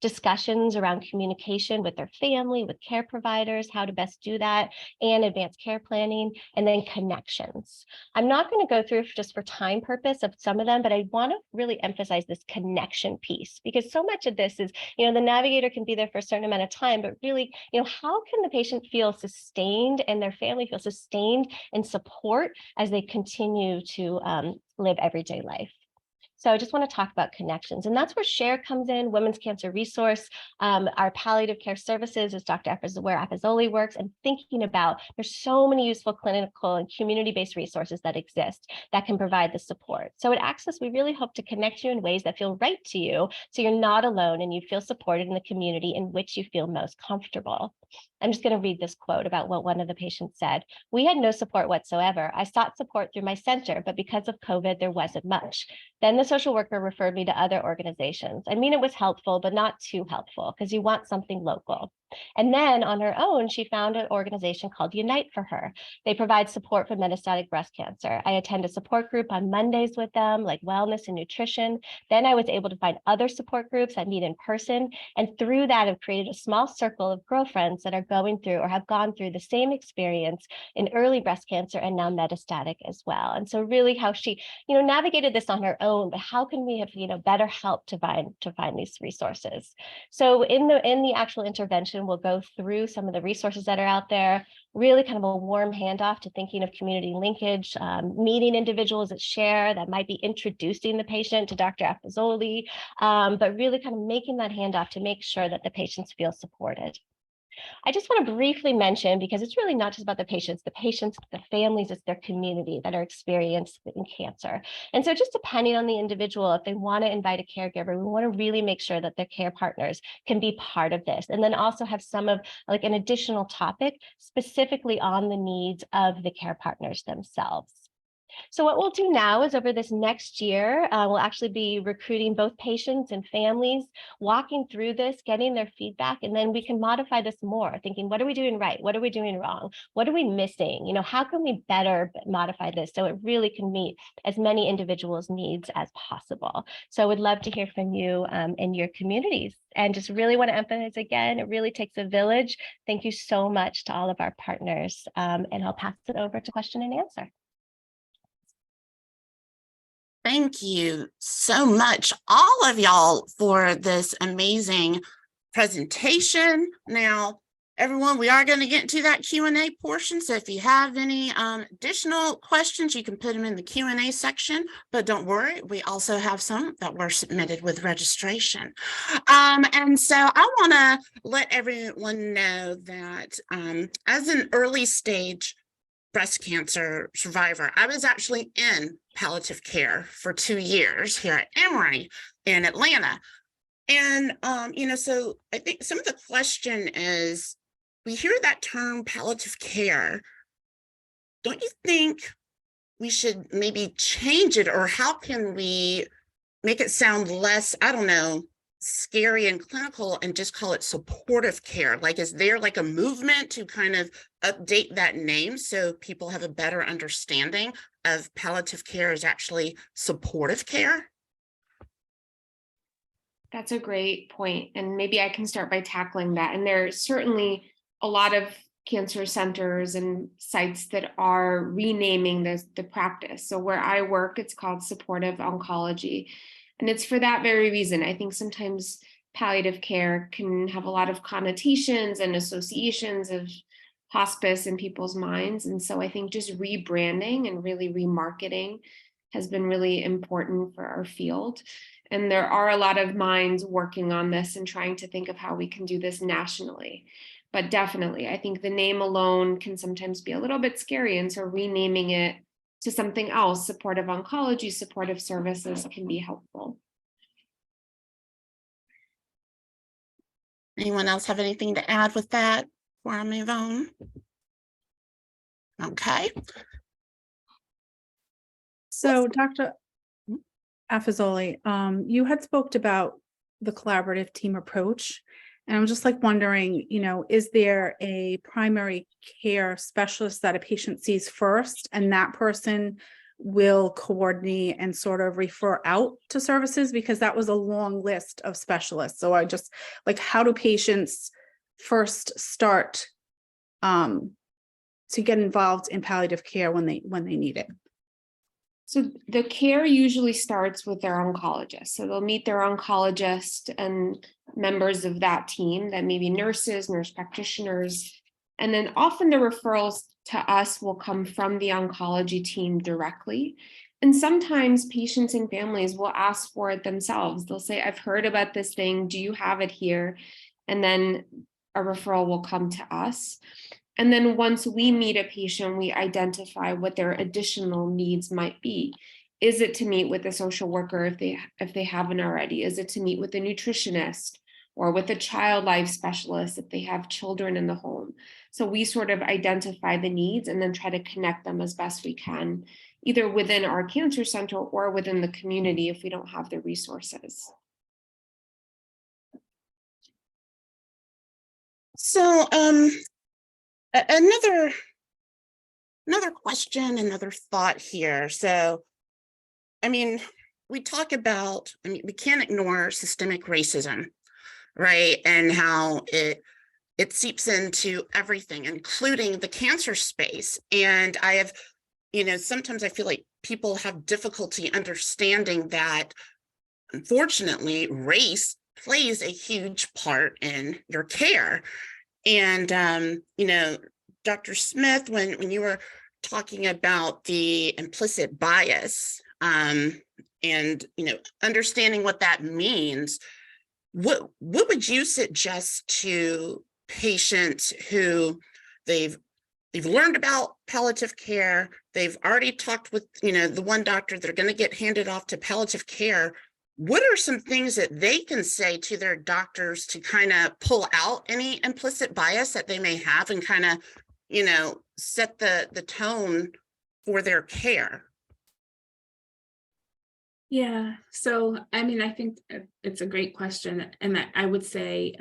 discussions around communication with their family, with care providers, how to best do that, and advanced care planning, and then connections. I'm not going to go through just for time purpose of some of them, but I want to really emphasize this connection piece, because so much of this is, the navigator can be there for a certain amount of time, but really, how can the patient feel sustained and their family feel sustained and support as they continue to live everyday life. So I just want to talk about connections, and that's where SHARE comes in, Women's Cancer Resource, our palliative care services, as Dr. where Afazoli works, and thinking about there's so many useful clinical and community-based resources that exist that can provide the support. So at Access, we really hope to connect you in ways that feel right to you, so you're not alone and you feel supported in the community in which you feel most comfortable. I'm just going to read this quote about what one of the patients said. "We had no support whatsoever. I sought support through my center, but because of COVID, there wasn't much. Then the social worker referred me to other organizations. I mean, it was helpful, but not too helpful, because you want something local. And then on her own, she found an organization called Unite for Her. They provide support for metastatic breast cancer. I attend a support group on Mondays with them, like wellness and nutrition. Then I was able to find other support groups that meet in person. And through that, I've created a small circle of girlfriends that are going through or have gone through the same experience in early breast cancer and now metastatic as well." And so really how she, navigated this on her own, but how can we have, better help to find these resources? So in the actual intervention, we'll go through some of the resources that are out there, really kind of a warm handoff to thinking of community linkage, meeting individuals that share, that might be introducing the patient to Dr. Afazoli, but really kind of making that handoff to make sure that the patients feel supported. I just want to briefly mention, because it's really not just about the patients, the families, it's their community that are experiencing cancer. And so just depending on the individual, if they want to invite a caregiver, we want to really make sure that their care partners can be part of this. And then also have some of like an additional topic specifically on the needs of the care partners themselves. So what we'll do now is over this next year, we'll actually be recruiting both patients and families, walking through this, getting their feedback, and then we can modify this more, thinking, what are we doing right? What are we doing wrong? What are we missing? How can we better modify this so it really can meet as many individuals' needs as possible? So I would love to hear from you in your communities, and just really want to emphasize again, it really takes a village. Thank you so much to all of our partners, and I'll pass it over to question and answer. Thank you so much, all of y'all, for this amazing presentation. Now, everyone, we are going to get into that Q&A portion. So if you have any additional questions, you can put them in the Q&A section. But don't worry, we also have some that were submitted with registration. And so I want to let everyone know that as an early stage breast cancer survivor, I was actually in palliative care for 2 years here at Emory in Atlanta. And, so I think some of the question is, we hear that term palliative care. Don't you think we should maybe change it, or how can we make it sound less, I don't know, scary and clinical, and just call it supportive care? Like, is there like a movement to kind of update that name so people have a better understanding of palliative care is actually supportive care? That's a great point, and maybe I can start by tackling that. And there's certainly a lot of cancer centers and sites that are renaming the practice. So where I work, it's called supportive oncology. And it's for that very reason. I think sometimes palliative care can have a lot of connotations and associations of hospice in people's minds. And so I think just rebranding and really remarketing has been really important for our field. And there are a lot of minds working on this and trying to think of how we can do this nationally. But definitely, I think the name alone can sometimes be a little bit scary. And so renaming it to something else, supportive oncology, supportive services, can be helpful. Anyone else have anything to add with that before I move on? Okay. So Dr. Afzali, you had spoke about the collaborative team approach. And I'm just like wondering, is there a primary care specialist that a patient sees first, and that person will coordinate and sort of refer out to services? Because that was a long list of specialists. So I just like, how do patients first start to get involved in palliative care when they need it? So the care usually starts with their oncologist. So they'll meet their oncologist and members of that team, that may be nurses, nurse practitioners. And then often the referrals to us will come from the oncology team directly. And sometimes patients and families will ask for it themselves. They'll say, I've heard about this thing. Do you have it here? And then a referral will come to us. And then once we meet a patient, we identify what their additional needs might be. Is it to meet with a social worker if they haven't already? Is it to meet with a nutritionist or with a child life specialist if they have children in the home? So we sort of identify the needs and then try to connect them as best we can, either within our cancer center or within the community if we don't have the resources. So another question, another thought here. So, I mean, we talk about, we can't ignore systemic racism, right? And how it seeps into everything, including the cancer space. And I have, sometimes I feel like people have difficulty understanding that, unfortunately, race plays a huge part in your care. And, Dr. Smith, when you were talking about the implicit bias and, understanding what that means, what would you suggest to patients who they've learned about palliative care, they've already talked with, the one doctor, they're going to get handed off to palliative care? What are some things that they can say to their doctors to kind of pull out any implicit bias that they may have and kind of, set the tone for their care? Yeah, so I think it's a great question. And I would say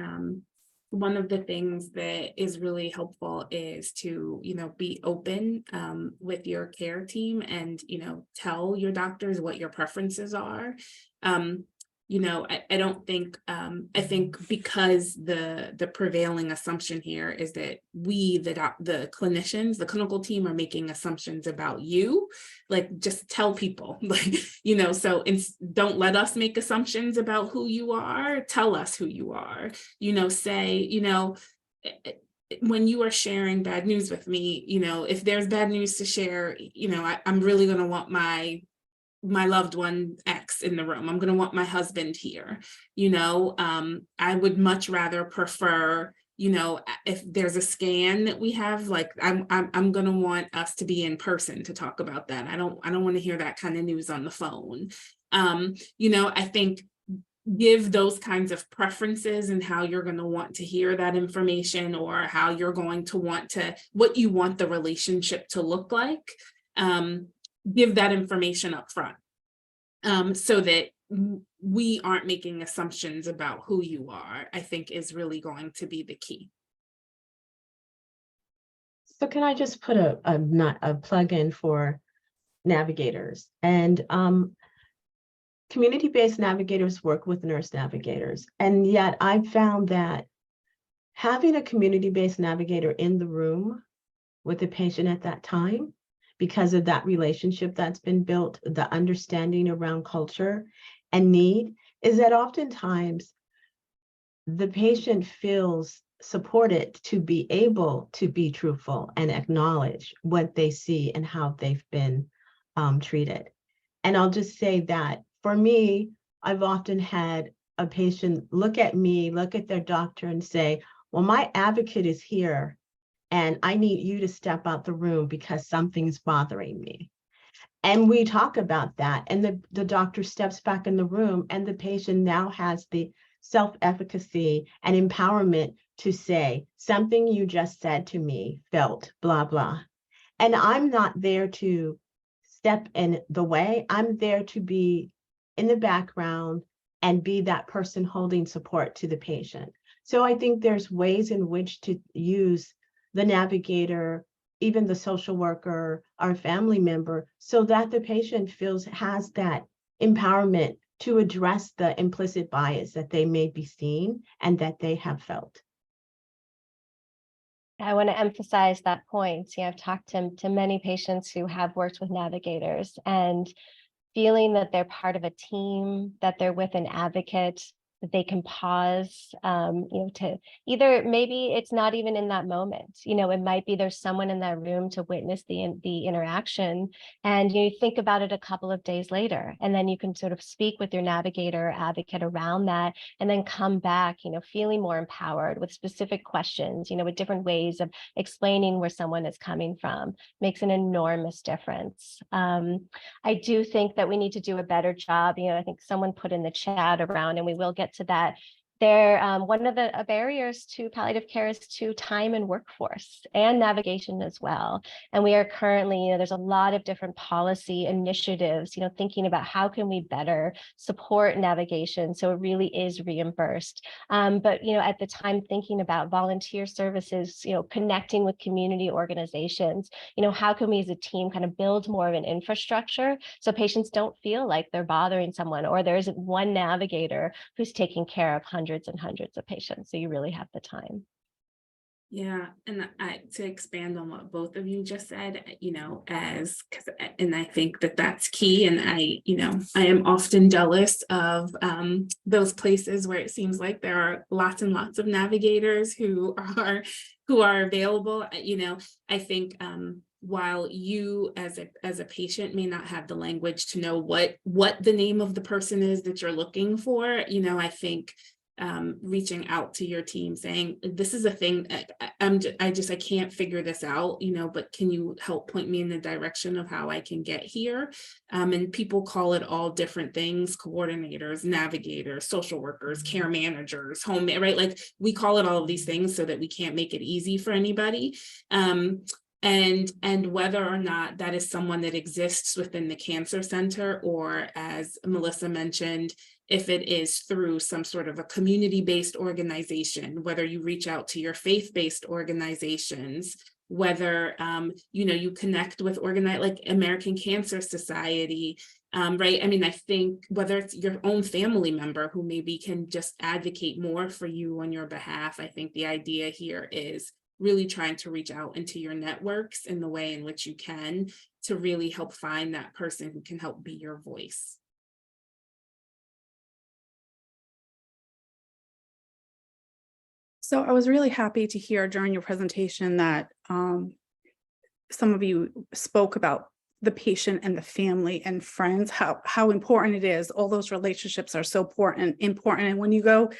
one of the things that is really helpful is to, be open with your care team and, tell your doctors what your preferences are. I don't think, I think because the prevailing assumption here is that we, the clinicians, the clinical team, are making assumptions about you. Like, just tell people, so don't let us make assumptions about who you are. Tell us who you are, say, when you are sharing bad news with me, if there's bad news to share, I'm really going to want my loved one X in the room. I'm going to want my husband here. I would much rather prefer, if there's a scan that we have, like I'm going to want us to be in person to talk about that. I don't want to hear that kind of news on the phone. I think give those kinds of preferences and how you're going to want to hear that information, or how you're going to want to, what you want the relationship to look like. give that information up front, so that we aren't making assumptions about who you are, I think is really going to be the key. So can I just put a plug in for navigators? And community-based navigators work with nurse navigators. And yet I've found that having a community-based navigator in the room with the patient at that time, because of that relationship that's been built, the understanding around culture and need, is that oftentimes the patient feels supported to be able to be truthful and acknowledge what they see and how they've been treated. And I'll just say that for me, I've often had a patient look at me, look at their doctor and say, well, my advocate is here and I need you to step out the room because something's bothering me. And we talk about that, and the doctor steps back in the room, and the patient now has the self-efficacy and empowerment to say, something you just said to me felt blah, blah. And I'm not there to step in the way. I'm there to be in the background and be that person holding support to the patient. So I think there's ways in which to use the navigator, even the social worker, our family member, so that the patient has that empowerment to address the implicit bias that they may be seeing and that they have felt. I want to emphasize that point. I've talked to many patients who have worked with navigators, and feeling that they're part of a team, that they're with an advocate, that they can pause, to either, maybe it's not even in that moment, it might be there's someone in that room to witness the interaction, and you think about it a couple of days later, and then you can sort of speak with your navigator or advocate around that, and then come back, feeling more empowered with specific questions, with different ways of explaining where someone is coming from. Makes an enormous difference. I do think that we need to do a better job. I think someone put in the chat around, and we will get to that. One of the barriers to palliative care is to time and workforce and navigation as well. And we are currently, there's a lot of different policy initiatives, thinking about how can we better support navigation so it really is reimbursed. But, at the time thinking about volunteer services, connecting with community organizations, how can we as a team kind of build more of an infrastructure so patients don't feel like they're bothering someone, or there isn't one navigator who's taking care of hundreds and hundreds of patients. So you really have the time. Yeah, and to expand on what both of you just said, and I think that that's key. And I am often jealous of those places where it seems like there are lots and lots of navigators who are available. I think while you as a patient may not have the language to know what the name of the person is that you're looking for, I think reaching out to your team saying, this is a thing, I can't figure this out, but can you help point me in the direction of how I can get here? And people call it all different things: coordinators, navigators, social workers, care managers, home, right? Like, we call it all of these things so that we can't make it easy for anybody. And whether or not that is someone that exists within the cancer center, or, as Melissa mentioned, if it is through some sort of a community-based organization, whether you reach out to your faith-based organizations, whether you connect with like American Cancer Society, right? I mean, I think whether it's your own family member who maybe can just advocate more for you on your behalf, I think the idea here is really trying to reach out into your networks in the way in which you can, to really help find that person who can help be your voice. So I was really happy to hear during your presentation that some of you spoke about the patient and the family and friends, how important it is. All those relationships are so important. And when you go,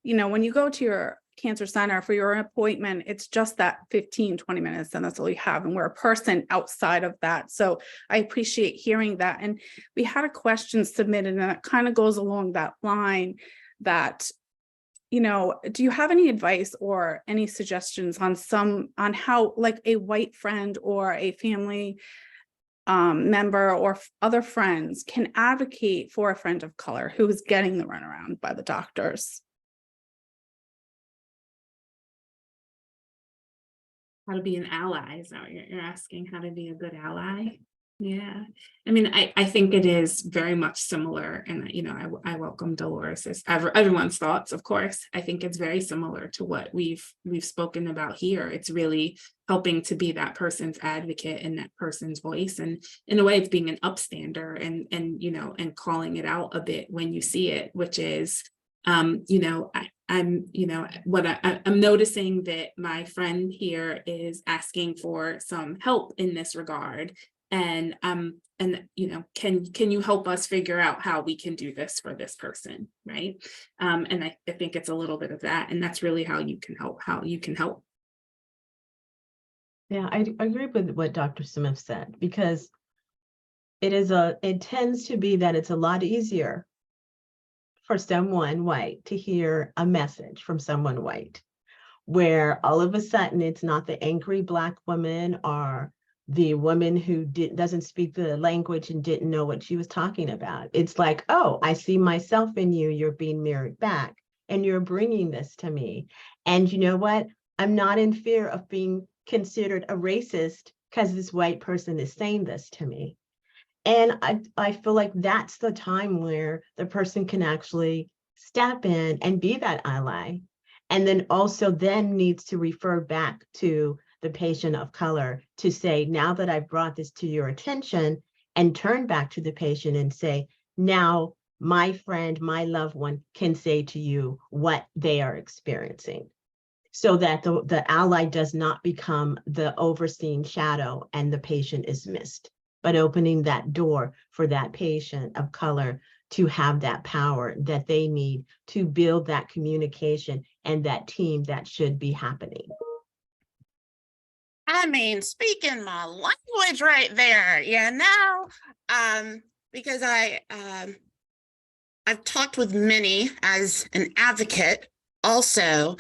to your cancer center for your appointment, it's just that 15, 20 minutes, and that's all you have. And we're a person outside of that. So I appreciate hearing that. And we had a question submitted, and it kind of goes along that line that, do you have any advice or any suggestions on how, like, a white friend or a family member or other friends can advocate for a friend of color who is getting the runaround by the doctors? How to be an ally, is that what you're asking? How to be a good ally? Yeah, I mean, I think it is very much similar, and I welcome Dolores as everyone's thoughts, of course. I think it's very similar to what we've spoken about here. It's really helping to be that person's advocate and that person's voice, and in a way, it's being an upstander and calling it out a bit when you see it, which is, I'm noticing that my friend here is asking for some help in this regard. And can you help us figure out how we can do this for this person, right? And I think it's a little bit of that, and that's really how you can help. Yeah, I agree with what Dr. Smith said, because it tends to be that it's a lot easier for someone white to hear a message from someone white, where all of a sudden it's not the angry Black woman or the woman who doesn't speak the language and didn't know what she was talking about. It's like, oh, I see myself in you, you're being mirrored back, and you're bringing this to me. And you know what? I'm not in fear of being considered a racist because this white person is saying this to me. And I feel like that's the time where the person can actually step in and be that ally. And then also then needs to refer back to the patient of color to say, now that I've brought this to your attention, and turn back to the patient and say, now my friend, my loved one can say to you what they are experiencing, so that the ally does not become the overseen shadow and the patient is missed, but opening that door for that patient of color to have that power that they need to build that communication and that team that should be happening. I mean, speaking my language right there, because I've talked with many as an advocate also,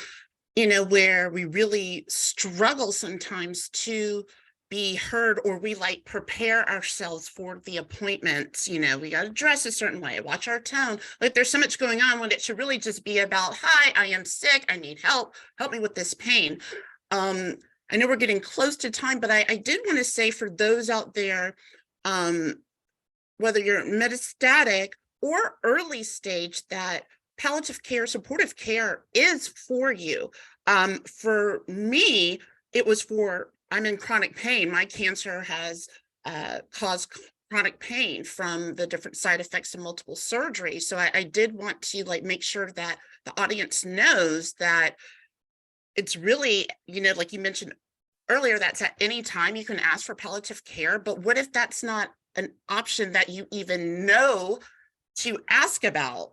where we really struggle sometimes to be heard, or we like prepare ourselves for the appointments. We got to dress a certain way, watch our tone. Like there's so much going on when it should really just be about, hi, I am sick, I need help me with this pain. I know we're getting close to time, but I did want to say for those out there, whether you're metastatic or early stage, that palliative care, supportive care is for you. For me, I'm in chronic pain. My cancer has caused chronic pain from the different side effects of multiple surgeries. So I did want to make sure that the audience knows that it's really, like you mentioned earlier, that's at any time you can ask for palliative care. But what if that's not an option that you even know to ask about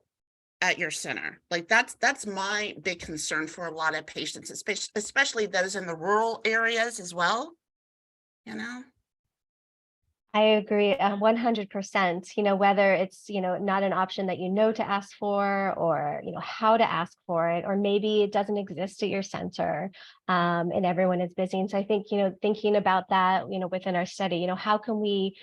at your center? Like that's my big concern for a lot of patients, especially those in the rural areas as well. I agree 100%, whether it's, not an option that to ask for, or, how to ask for it, or maybe it doesn't exist at your center and everyone is busy. And so I think, thinking about that, within our study, how can we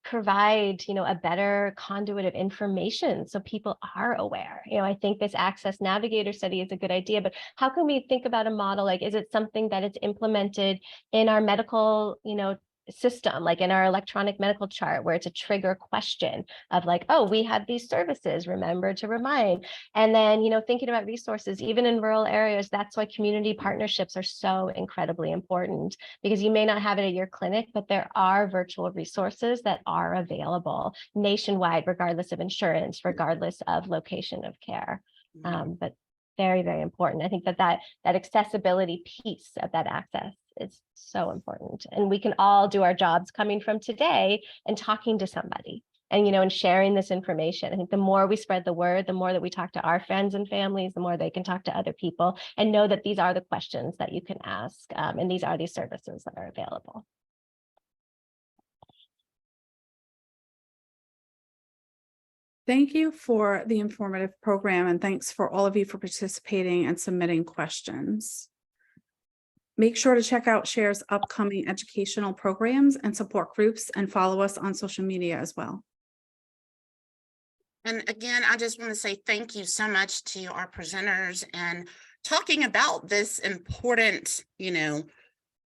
provide, a better conduit of information so people are aware? I think this Access Navigator study is a good idea, but how can we think about a model? Like, is it something that is implemented in our medical, system, like in our electronic medical chart, where it's a trigger question of like, oh, we have these services, remember to remind. And then, thinking about resources, even in rural areas, that's why community partnerships are so incredibly important, because you may not have it at your clinic, but there are virtual resources that are available nationwide, regardless of insurance, regardless of location of care. But very, very important. I think that accessibility piece of that access is so important. And we can all do our jobs coming from today and talking to somebody and, and sharing this information. I think the more we spread the word, the more that we talk to our friends and families, the more they can talk to other people and know that these are the questions that you can ask. And these are these services that are available. Thank you for the informative program, and thanks for all of you for participating and submitting questions. Make sure to check out SHARE's upcoming educational programs and support groups and follow us on social media as well. And again, I just want to say thank you so much to our presenters and talking about this important,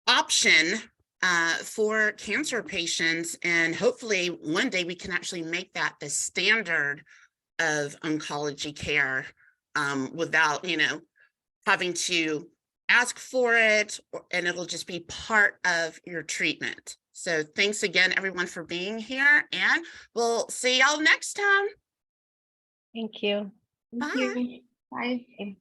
option for cancer patients. And hopefully one day we can actually make that the standard of oncology care without, having to ask for it, and it'll just be part of your treatment. So thanks again, everyone, for being here, and we'll see y'all next time. Thank you. Thank you. Bye.